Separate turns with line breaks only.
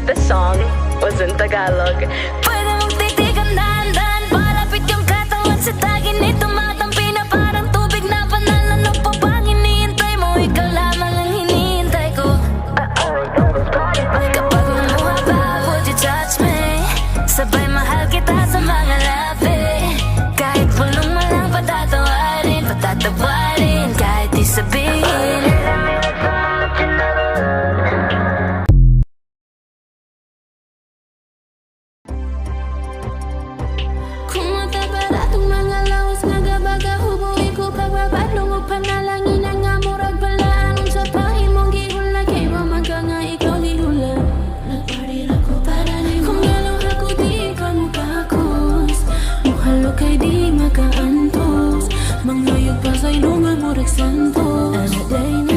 The song was in Tagalog.
Pwede mong titigan dahan-dahan, palapit yung katawan sa tagin ni tumatampi na parang tubig na banal. Ano pa bang hinihintay mo? Ikaw lamang ang hinihintay ko. Kapag lumuha ba, would you touch me? Sabay mahal kita sa mga labi. Kahit pulong mo lang patatawarin, patatawarin, kahit di sabihin. Kung matabaratong mga lawas nga gabaga, hubuin ko pagbabadlong o panalangin ang amurag balaan. Sa pahimong gihula, kay mamagka nga ikaw gihula. Nagparira ko para ni mo. Kung galaw ako di ikaw mukakos, muhalo kay di makaantos. Mangluyog pa sa ilungan mo, Santos. Ano day na